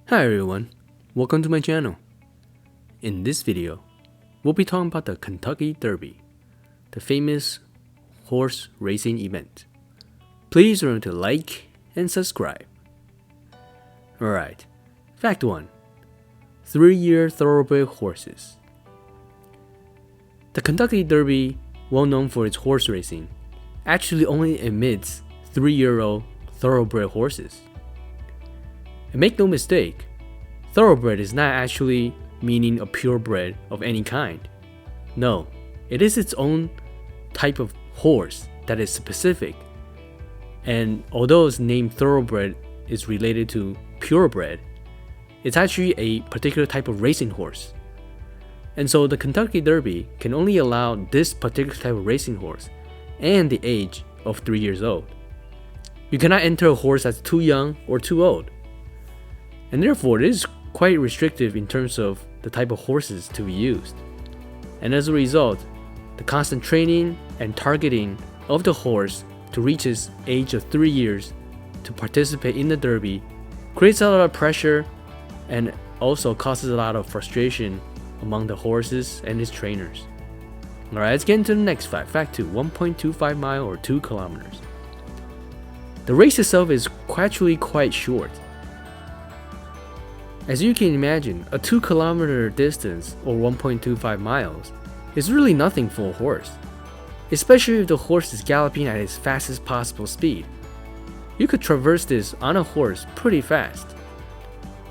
Hi everyone, welcome to my channel. In this video, we'll be talking about the Kentucky Derby, the famous horse racing event. Please remember to like and subscribe. Alright, fact 1. 3-year thoroughbred horses. The Kentucky Derby, well known for its horse racing, actually only admits 3-year-old thoroughbred horses. And make no mistake, thoroughbred is not actually meaning a purebred of any kind. No, it is its own type of horse that is specific. And although its name thoroughbred is related to purebred, it's actually a particular type of racing horse. And so the Kentucky Derby can only allow this particular type of racing horse and the age of 3 years old. You cannot enter a horse that's too young or too old. And therefore it is quite restrictive in terms of the type of horses to be used. And as a result, the constant training and targeting of the horse to reach its age of 3 years to participate in the Derby creates a lot of pressure and also causes a lot of frustration among the horses and its trainers. Alright, let's get into the next fact. Fact 2, 1.25 mile or 2 kilometers. The race itself is actually quite short. As you can imagine, a 2-kilometer distance or 1.25 miles is really nothing for a horse, especially if the horse is galloping at its fastest possible speed. You could traverse this on a horse pretty fast.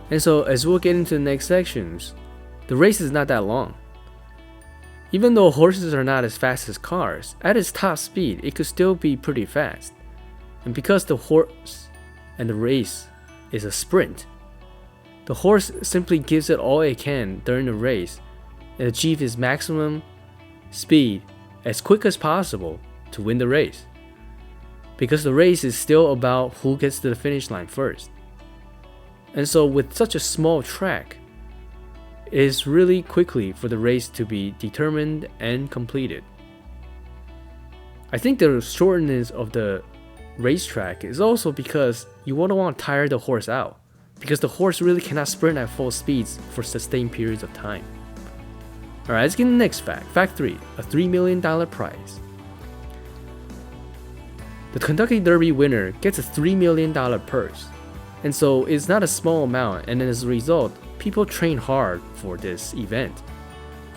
And so as we'll get into the next sections, the race is not that long. Even though horses are not as fast as cars, at its top speed it could still be pretty fast. And because the horse and the race is a sprint, the horse simply gives it all it can during the race and achieves its maximum speed as quick as possible to win the race. Because the race is still about who gets to the finish line first. And so with such a small track, it is really quickly for the race to be determined and completed. I think the shortness of the racetrack is also because you won't want to tire the horse out, because the horse really cannot sprint at full speeds for sustained periods of time. Alright, let's get to the next fact. Fact 3, a $3 million prize. The Kentucky Derby winner gets a $3 million purse. And so it's not a small amount, and as a result, people train hard for this event.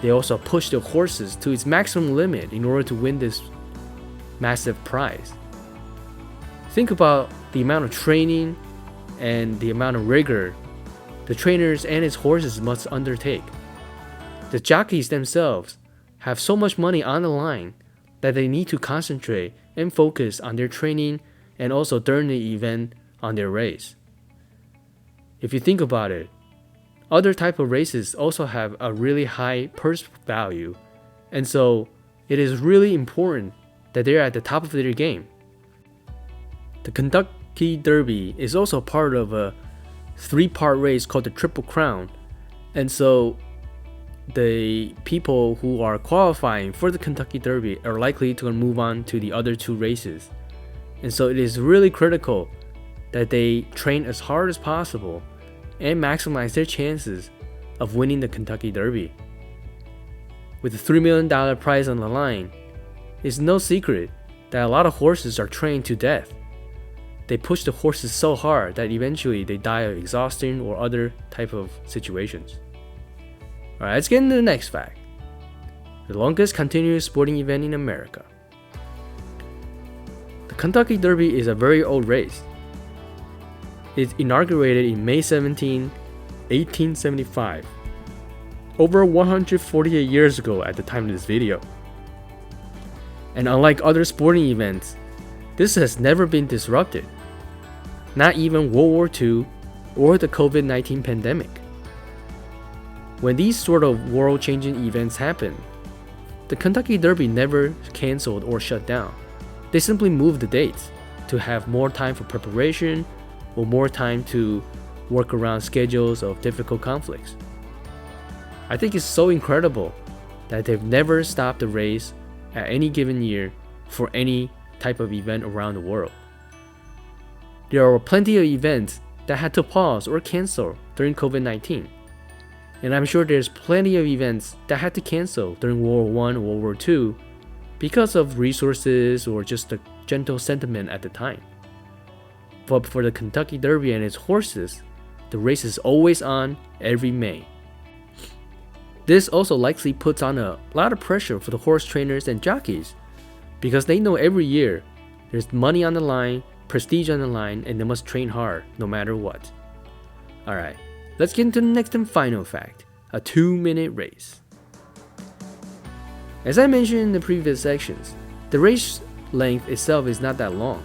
They also push their horses to its maximum limit in order to win this massive prize. Think about the amount of training and the amount of rigor the trainers and its horses must undertake. The jockeys themselves have so much money on the line that they need to concentrate and focus on their training and also during the event on their race. If you think about it, other type of races also have a really high purse value, and so it is really important that they're at the top of their game. The Kentucky Derby is also part of a 3-part race called the Triple Crown, and so the people who are qualifying for the Kentucky Derby are likely to move on to the other 2 races. And so it is really critical that they train as hard as possible and maximize their chances of winning the Kentucky Derby. With the $3 million prize on the line, it's no secret that a lot of horses are trained to death. They push the horses so hard that eventually they die of exhaustion or other type of situations. Alright, let's get into the next fact. The longest continuous sporting event in America. The Kentucky Derby is a very old race. It inaugurated in May 17, 1875, over 148 years ago at the time of this video. And unlike other sporting events, this has never been disrupted. Not even World War II or the COVID-19 pandemic. When these sort of world-changing events happen, the Kentucky Derby never canceled or shut down. They simply moved the dates to have more time for preparation or more time to work around schedules of difficult conflicts. I think it's so incredible that they've never stopped the race at any given year for any type of event around the world. There are plenty of events that had to pause or cancel during COVID-19. And I'm sure there's plenty of events that had to cancel during World War I or World War II because of resources or just the gentle sentiment at the time. But for the Kentucky Derby and its horses, the race is always on every May. This also likely puts on a lot of pressure for the horse trainers and jockeys because they know every year there's money on the line, prestige on the line, and they must train hard no matter what. Alright, let's get into the next and final fact, a 2-minute race. As I mentioned in the previous sections, the race length itself is not that long,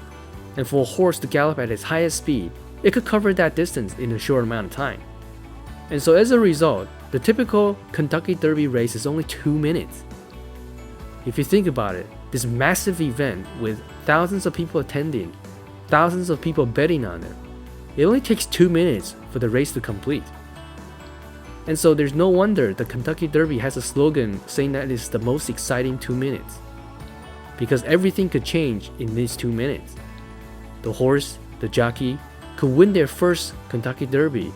and for a horse to gallop at its highest speed, it could cover that distance in a short amount of time. And so as a result, the typical Kentucky Derby race is only 2 minutes. If you think about it, this massive event with thousands of people attending, thousands of people betting on it only takes 2 minutes for the race to complete. And so there's no wonder the Kentucky Derby has a slogan saying that it's the most exciting 2 minutes. Because everything could change in these 2 minutes. The horse, the jockey, could win their first Kentucky Derby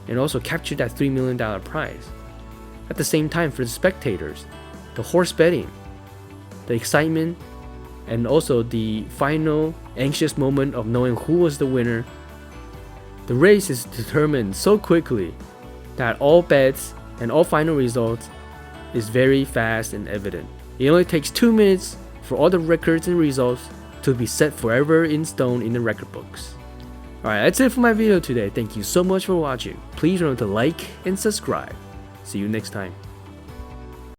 and also capture that $3 million prize. At the same time, for the spectators, the horse betting, the excitement, and also the final anxious moment of knowing who was the winner, the race is determined so quickly that all bets and all final results is very fast and evident. It only takes 2 minutes for all the records and results to be set forever in stone in the record books. Alright, that's it for my video today. Thank you so much for watching. Please remember to like and subscribe. See you next time.